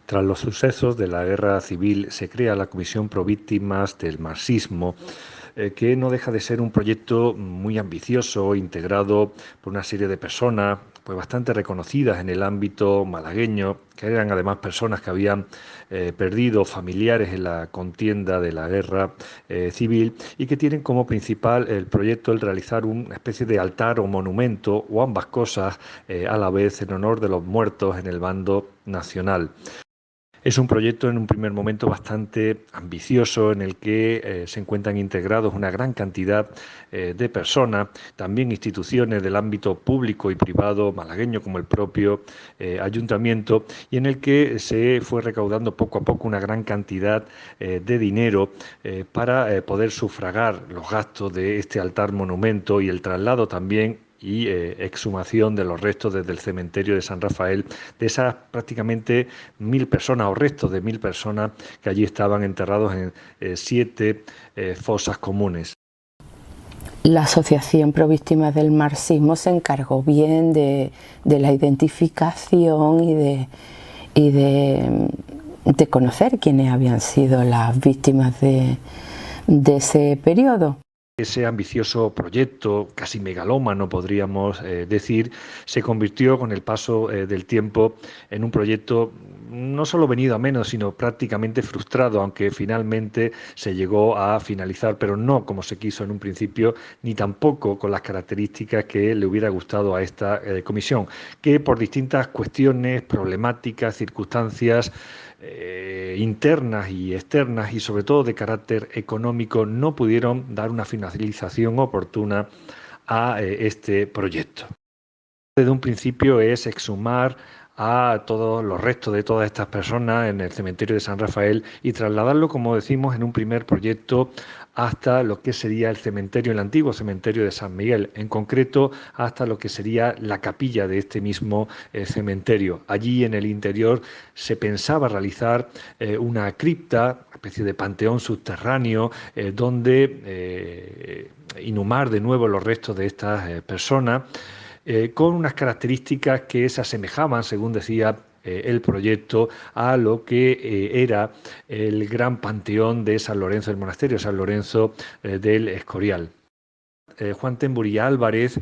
Tras los sucesos de la Guerra Civil se crea la Comisión Pro Víctimas del Marxismo, que no deja de ser un proyecto muy ambicioso, integrado por una serie de personas pues bastante reconocidas en el ámbito malagueño, que eran además personas que habían perdido familiares en la contienda de la Guerra Civil y que tienen como principal el proyecto el realizar una especie de altar o monumento o ambas cosas a la vez en honor de los muertos en el bando nacional. Es un proyecto en un primer momento bastante ambicioso en el que se encuentran integrados una gran cantidad de personas, también instituciones del ámbito público y privado malagueño como el propio ayuntamiento, y en el que se fue recaudando poco a poco una gran cantidad de dinero para poder sufragar los gastos de este altar monumento y el traslado también y exhumación de los restos desde el cementerio de San Rafael, de esas prácticamente 1000 personas o restos de 1000 personas que allí estaban enterrados en 7 fosas comunes. La Asociación Pro Víctimas del Marxismo se encargó bien de la identificación y de conocer quiénes habían sido las víctimas de ese periodo. Ese ambicioso proyecto, casi megalómano podríamos decir, se convirtió con el paso del tiempo en un proyecto no solo venido a menos, sino prácticamente frustrado, aunque finalmente se llegó a finalizar, pero no como se quiso en un principio, ni tampoco con las características que le hubiera gustado a esta comisión, que por distintas cuestiones, problemáticas, circunstancias, internas y externas y sobre todo de carácter económico no pudieron dar una finalización oportuna a este proyecto. Desde un principio es exhumar a todos los restos de todas estas personas en el cementerio de San Rafael y trasladarlo, como decimos, en un primer proyecto hasta lo que sería el cementerio, el antiguo cementerio de San Miguel, en concreto hasta lo que sería la capilla de este mismo cementerio. Allí en el interior se pensaba realizar una cripta, una especie de panteón subterráneo, donde inhumar de nuevo los restos de estas personas, con unas características que se asemejaban, según decía el proyecto, a lo que era el gran panteón de San Lorenzo del Monasterio, San Lorenzo del Escorial. Juan Temburi Álvarez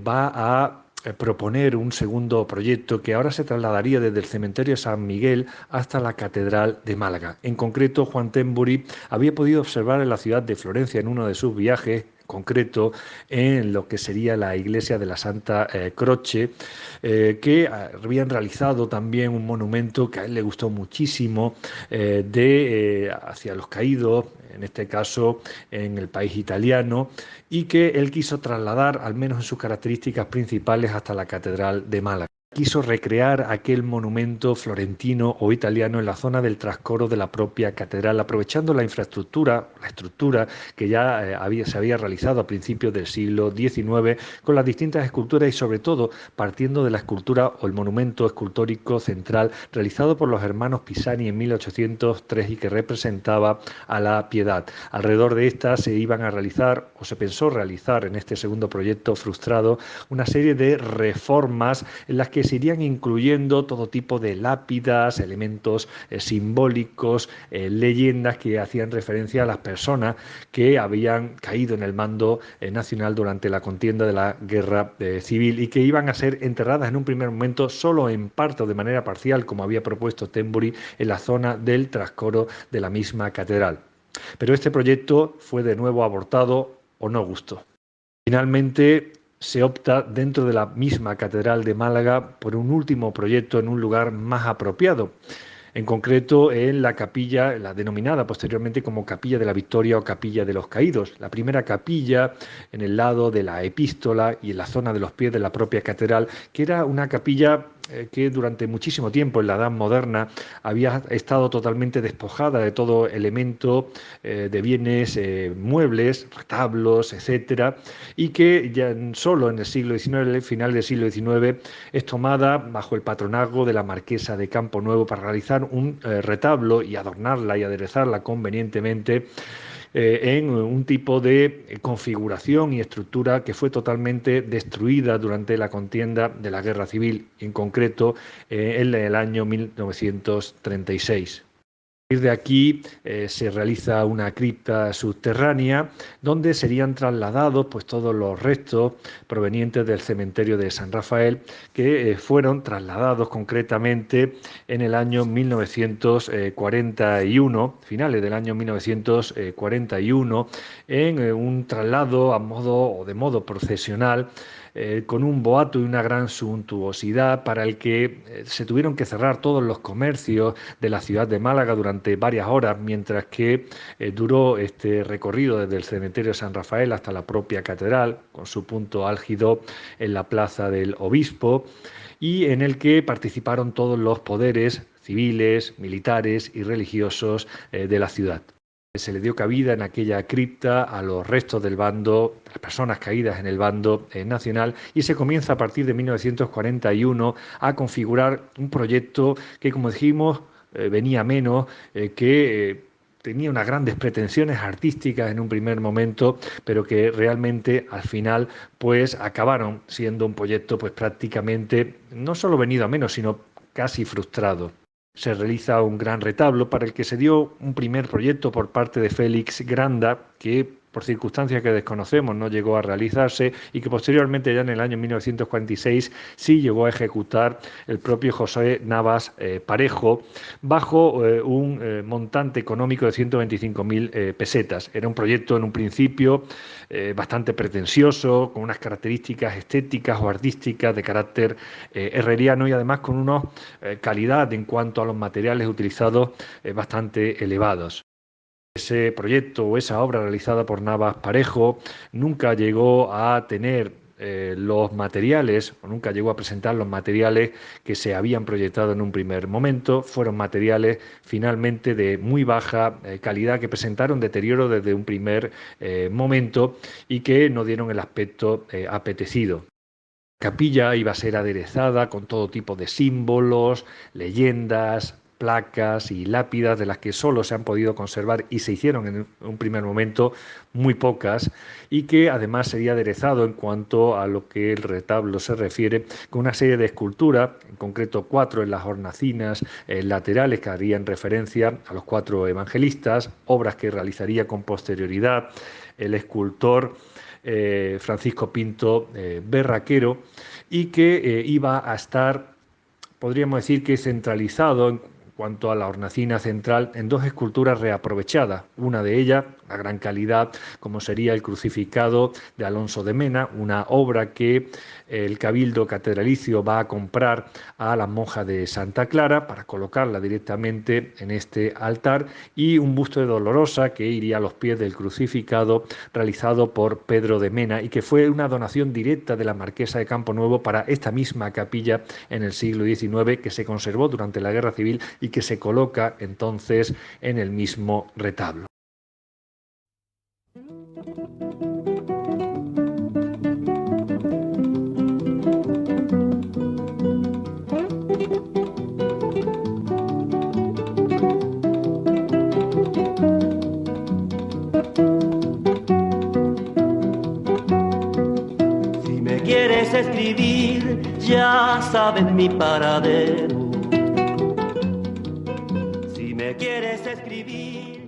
va a proponer un segundo proyecto que ahora se trasladaría desde el cementerio de San Miguel hasta la Catedral de Málaga. En concreto, Juan Temburi había podido observar en la ciudad de Florencia en uno de sus viajes, concreto en lo que sería la iglesia de la Santa Croce, que habían realizado también un monumento que a él le gustó muchísimo hacia los caídos, en este caso en el país italiano, y que él quiso trasladar, al menos en sus características principales, hasta la Catedral de Málaga. Quiso recrear aquel monumento florentino o italiano en la zona del trascoro de la propia catedral, aprovechando la infraestructura, la estructura que ya se había realizado a principios del siglo XIX con las distintas esculturas y sobre todo partiendo de la escultura o el monumento escultórico central realizado por los hermanos Pisani en 1803 y que representaba a la Piedad. Alrededor de esta se iban a realizar o se pensó realizar en este segundo proyecto frustrado una serie de reformas en las que se irían incluyendo todo tipo de lápidas, elementos simbólicos, leyendas que hacían referencia a las personas que habían caído en el mando nacional durante la contienda de la Guerra Civil y que iban a ser enterradas en un primer momento solo en parte o de manera parcial, como había propuesto Temburi, en la zona del trascoro de la misma catedral. Pero este proyecto fue de nuevo abortado o no gustó. Finalmente, se opta dentro de la misma Catedral de Málaga por un último proyecto en un lugar más apropiado, en concreto en la capilla, la denominada posteriormente como Capilla de la Victoria o Capilla de los Caídos, la primera capilla en el lado de la Epístola y en la zona de los pies de la propia catedral, que era una capilla que durante muchísimo tiempo en la Edad Moderna había estado totalmente despojada de todo elemento de bienes muebles, retablos, etcétera, y que ya solo en el siglo XIX, el final del siglo XIX, es tomada bajo el patronazgo de la marquesa de Campo Nuevo para realizar un retablo y adornarla y aderezarla convenientemente en un tipo de configuración y estructura que fue totalmente destruida durante la contienda de la Guerra Civil, en concreto en el año 1936. A partir de aquí se realiza una cripta subterránea donde serían trasladados pues, todos los restos provenientes del cementerio de San Rafael, que fueron trasladados concretamente en el año 1941, finales del año 1941, en un traslado de modo procesional, con un boato y una gran suntuosidad para el que se tuvieron que cerrar todos los comercios de la ciudad de Málaga durante varias horas, mientras que duró este recorrido desde el cementerio de San Rafael hasta la propia catedral, con su punto álgido en la plaza del Obispo, y en el que participaron todos los poderes civiles, militares y religiosos de la ciudad. Se le dio cabida en aquella cripta a los restos del bando, las personas caídas en el bando nacional, y se comienza a partir de 1941 a configurar un proyecto que, como dijimos, venía menos, que tenía unas grandes pretensiones artísticas en un primer momento, pero que realmente al final pues acabaron siendo un proyecto pues prácticamente no solo venido a menos, sino casi frustrado. Se realiza un gran retablo para el que se dio un primer proyecto por parte de Félix Granda, que por circunstancias que desconocemos no llegó a realizarse y que posteriormente ya en el año 1946 sí llegó a ejecutar el propio José Navas Parejo bajo un montante económico de 125.000 pesetas. Era un proyecto en un principio bastante pretencioso, con unas características estéticas o artísticas de carácter herreriano y además con una calidad en cuanto a los materiales utilizados bastante elevados. Ese proyecto o esa obra realizada por Navas Parejo nunca llegó a tener los materiales o nunca llegó a presentar los materiales que se habían proyectado en un primer momento. Fueron materiales finalmente de muy baja calidad que presentaron deterioro desde un primer momento y que no dieron el aspecto apetecido. La capilla iba a ser aderezada con todo tipo de símbolos, leyendas, placas y lápidas de las que solo se han podido conservar y se hicieron en un primer momento muy pocas, y que además sería aderezado en cuanto a lo que el retablo se refiere con una serie de esculturas, en concreto 4 en las hornacinas laterales que harían referencia a los 4 evangelistas, obras que realizaría con posterioridad el escultor Francisco Pinto Berraquero, y que iba a estar, podríamos decir que centralizado en cuanto a la hornacina central en 2 esculturas reaprovechadas, una de ellas, una gran calidad, como sería el crucificado de Alonso de Mena, una obra que el Cabildo Catedralicio va a comprar a las monjas de Santa Clara para colocarla directamente en este altar, y un busto de Dolorosa que iría a los pies del crucificado realizado por Pedro de Mena y que fue una donación directa de la marquesa de Campo Nuevo para esta misma capilla en el siglo XIX, que se conservó durante la Guerra Civil y que se coloca entonces en el mismo retablo. Si me quieres escribir, ya sabes mi paradero. Si me quieres escribir